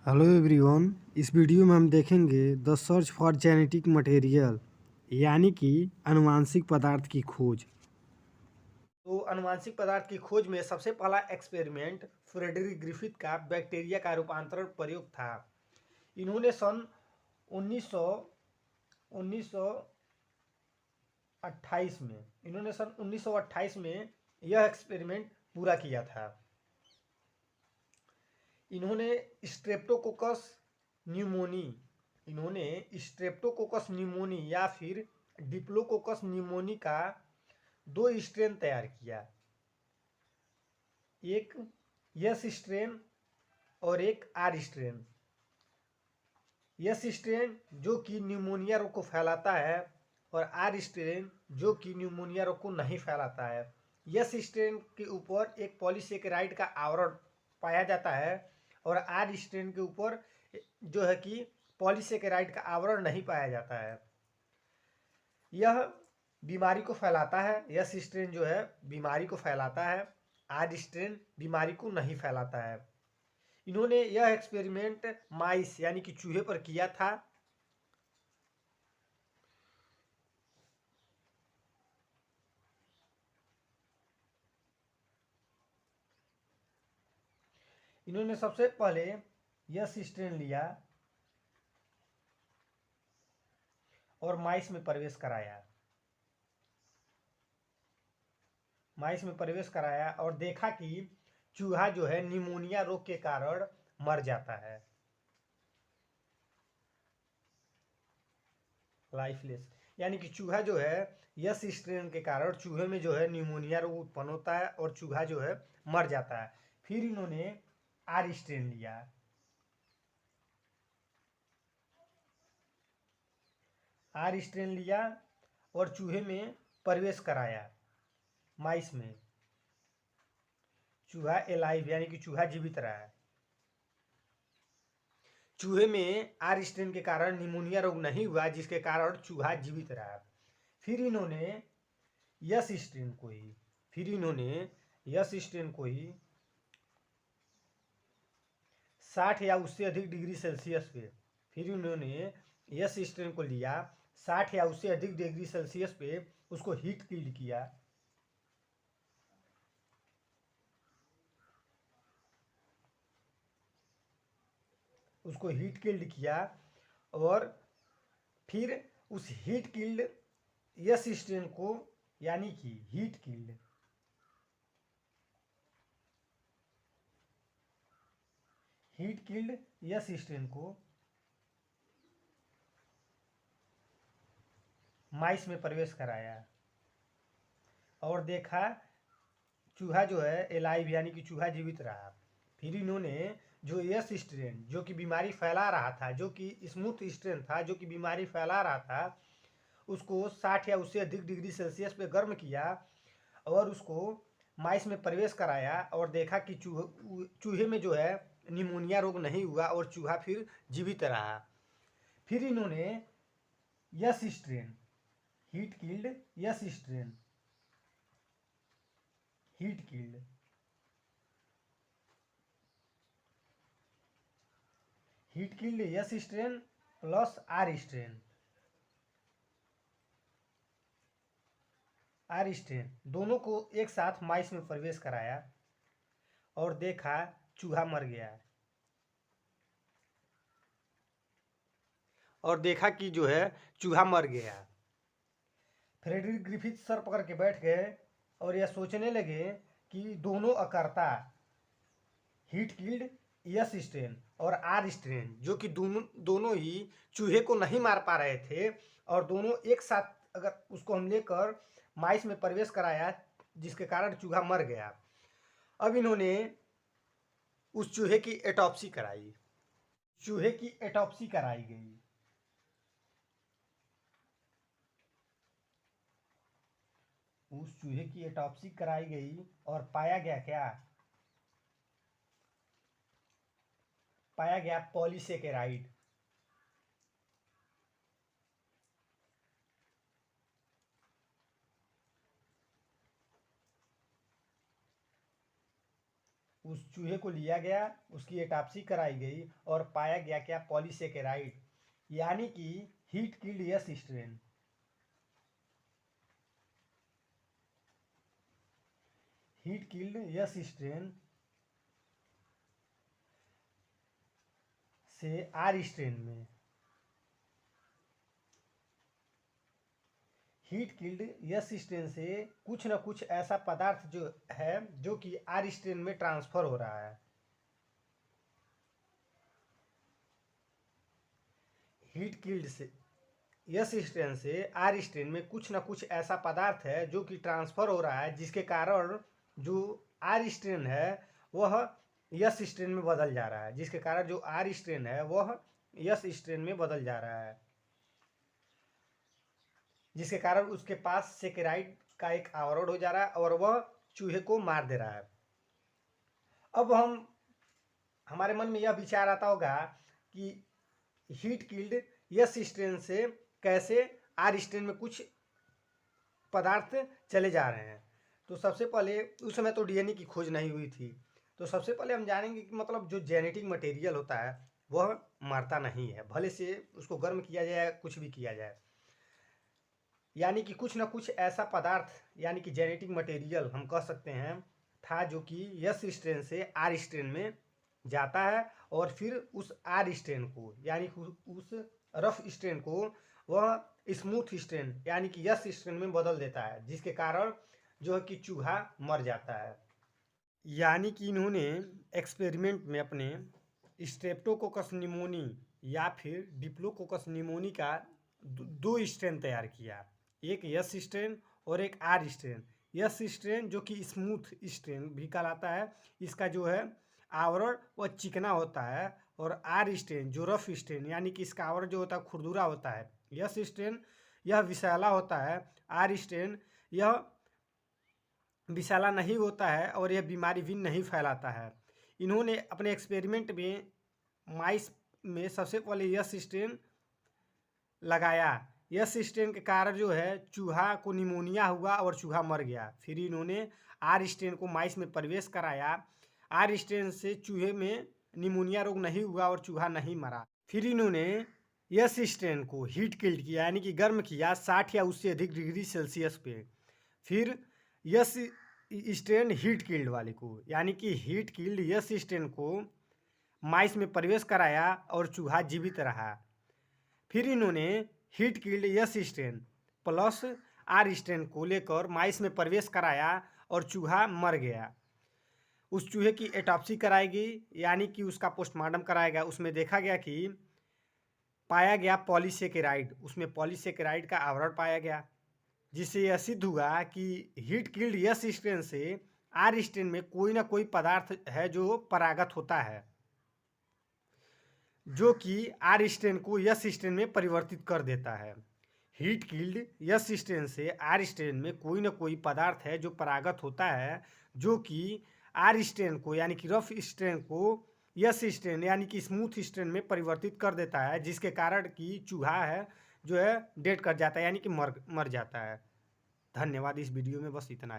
Hello everyone. इस video में हम देखेंगे the search for genetic material यानी कि आनुवांशिक पदार्थ की खोज। तो आनुवांशिक पदार्थ की खोज में सबसे पहला एक्सपेरिमेंट फ्रेडरिक ग्रिफिथ का बैक्टीरिया का रूपांतरण प्रयोग था। इन्होंने सन 1928 में 1928 में यह एक्सपेरिमेंट पूरा किया था। इन्होंने स्ट्रेप्टोकोकस न्यूमोनी या फिर डिप्लोकोकस न्यूमोनी का 2 स्ट्रेन तैयार किया, एक यस स्ट्रेन और एक आर स्ट्रेन। यस स्ट्रेन जो कि न्यूमोनिया रोग को फैलाता है और आर स्ट्रेन जो कि न्यूमोनिया रोग को नहीं फैलाता है। यस स्ट्रेन के ऊपर एक पॉलीसेकेराइड का आवरण पाया जाता है और आर स्ट्रेन के ऊपर जो है कि पॉलीसेकेराइड का आवरण नहीं पाया जाता है। यह बीमारी को फैलाता है। यस स्ट्रेन जो है बीमारी को फैलाता है, आर स्ट्रेन बीमारी को नहीं फैलाता है। इन्होंने यह एक्सपेरिमेंट माइस यानी कि चूहे पर किया था। इन्होंने सबसे पहले यस स्ट्रेन लिया और माइस में प्रवेश कराया। और देखा कि चूहा जो है निमोनिया रोग के कारण मर जाता है, लाइफलेस। यानी कि चूहा जो है यस स्ट्रेन के कारण चूहे में जो है निमोनिया रोग उत्पन्न होता है और चूहा जो है मर जाता है। फिर इन्होंने आर स्ट्रेन लिया। और चूहे में प्रवेश कराया, माइस में। चूहा एलाइव यानी कि चूहा जीवित रहा है। चूहे में आर स्ट्रेन के कारण निमोनिया रोग नहीं हुआ, जिसके कारण चूहा जीवित रहा। फिर इन्होंने यस स्ट्रेन को ही 60 या उससे अधिक डिग्री सेल्सियस पे फिर उन्होंने यस स्ट्रेन को लिया, 60 या उससे अधिक डिग्री सेल्सियस पे उसको हीट किल्ड किया। और फिर उस हीट किल्ड यस स्ट्रेन को यानी कि हीट किल्ड यस स्ट्रेन को माइस में प्रवेश कराया और देखा चूहा जो है एलाइव यानी कि चूहा जीवित रहा। फिर इन्होंने जो यस स्ट्रेन जो कि बीमारी फैला रहा था, जो कि स्मूथ स्ट्रेन था, जो कि बीमारी फैला रहा था, उसको 60 या उससे अधिक डिग्री सेल्सियस पे गर्म किया और उसको माइस में प्रवेश कराया और देखा कि चूहे में जो है निमोनिया रोग नहीं हुआ और चूहा फिर जीवित रहा। फिर इन्होंने yes strain heat killed yes strain yes strain plus R strain दोनों को एक साथ माइस में प्रवेश कराया और देखा चूहा मर गया। फ्रेडरिक ग्रिफिथ सर पकड़ के बैठ गए और यह सोचने लगे कि दोनों अकर्ता हीट किल्ड यस स्ट्रेन और आर स्ट्रेन जो कि दोनों ही चूहे को नहीं मार पा रहे थे और दोनों एक साथ अगर उसको हम लेकर माइस में प्रवेश कराया जिसके कारण चूहा मर गया। अब इन्होंने उस चूहे की एटॉप्सी कराई। चूहे की एटॉप्सी कराई गई। और पाया गया पॉलीसेकेराइड। उस चूहे को लिया गया, उसकी ऑटोप्सी कराई गई और पाया गया क्या, पॉलीसेकेराइड, यानी कि heat killed yes strain. Heat killed yes strain से आर स्ट्रेन में हीट किल्ड यस स्ट्रेन से कुछ न कुछ ऐसा पदार्थ जो है जो कि आर स्ट्रेन में ट्रांसफर हो रहा है। हीट किल्ड से यस स्ट्रेन से आर स्ट्रेन में कुछ न कुछ ऐसा पदार्थ है जो कि ट्रांसफर हो रहा है, जिसके कारण जो आर स्ट्रेन है वह यस स्ट्रेन में बदल जा रहा है, जिसके कारण जो आर स्ट्रेन है वह यस स्ट्रेन में बदल जा रहा है, जिसके कारण उसके पास सेकेराइड का एक आवरण हो जा रहा है और वह चूहे को मार दे रहा है। अब हमारे मन में यह विचार आता होगा कि हीट किल्ड यस स्ट्रेन से कैसे आर स्ट्रेन में कुछ पदार्थ चले जा रहे हैं। तो सबसे पहले उस समय तो डीएनए की खोज नहीं हुई थी, तो सबसे पहले हम जानेंगे कि मतलब जो जेनेटिक मटेरियल होता है वह मरता नहीं है, भले से उसको गर्म किया जाए, कुछ भी किया जाए, यानी कि कुछ ना कुछ ऐसा पदार्थ यानी कि जेनेटिक मटेरियल हम कह सकते हैं था, जो कि यस स्ट्रेन से आर स्ट्रेन में जाता है और फिर उस आर स्ट्रेन को यानी उस रफ स्ट्रेन को वह स्मूथ स्ट्रेन यानी कि यस स्ट्रेन में बदल देता है, जिसके कारण जो है कि चूहा मर जाता है। यानी कि इन्होंने एक्सपेरिमेंट में अपने स्ट्रेप्टोकोकस निमोनी या फिर डिप्लोकोकस निमोनी का दो स्ट्रेन तैयार किया, एक यस स्ट्रेन और एक आर स्ट्रेन। यस स्ट्रेन जो कि स्मूथ स्ट्रेन भी कहलाता है, इसका जो है आवरण वह चिकना होता है, और आर स्ट्रेन जो रफ स्ट्रेन यानी कि इसका आवरण जो होता है खुरदुरा होता है। यस स्ट्रेन यह विषैला होता है, आर स्ट्रेन यह विषैला नहीं होता है और यह बीमारी भी नहीं फैलाता है। इन्होंने अपने एक्सपेरिमेंट में माइस में सबसे पहले यस स्ट्रेन लगाया। यस स्ट्रेन के कारण जो है चूहा को निमोनिया हुआ और चूहा मर गया। फिर इन्होंने आर स्ट्रेन को माइस में प्रवेश कराया। आर स्ट्रेन से चूहे में निमोनिया रोग नहीं हुआ और चूहा नहीं मरा। फिर इन्होंने यस स्ट्रेन को हीट किल्ड किया यानी कि गर्म किया 60 या उससे अधिक डिग्री सेल्सियस पे। फिर यस स्ट्रेन हीट किल्ड वाले को यानी कि हीट किल्ड यस स्ट्रेन को माइस में प्रवेश कराया और चूहा जीवित रहा। फिर इन्होंने heat killed yes strain plus R strain को लेकर माइस में प्रवेश कराया और चूहा मर गया। उस चूहे की ऑटोप्सी कराई गई यानी कि उसका पोस्टमार्टम कराया गया। उसमें देखा गया कि पाया गया पॉलीसेकेराइड, उसमें पॉलीसेकेराइड का आवरण पाया गया, जिससे यह सिद्ध हुआ कि हीट किल्ड यस स्ट्रेन से आर स्ट्रेन में कोई ना कोई पदार्थ है जो परागत होता है, जो कि आर स्ट्रेन को यस स्ट्रेन में परिवर्तित कर देता है। हीट किल्ड यस स्ट्रेन से आर स्ट्रेन में कोई ना कोई पदार्थ है जो परागत होता है, जो कि आर स्ट्रेन को यानी कि रफ स्ट्रेन को यस स्ट्रेन यानी कि स्मूथ स्ट्रेन में परिवर्तित कर देता है, जिसके कारण कि चूहा है जो है डेड कर जाता है यानी कि मर जाता है। धन्यवाद। इस वीडियो में बस इतना ही।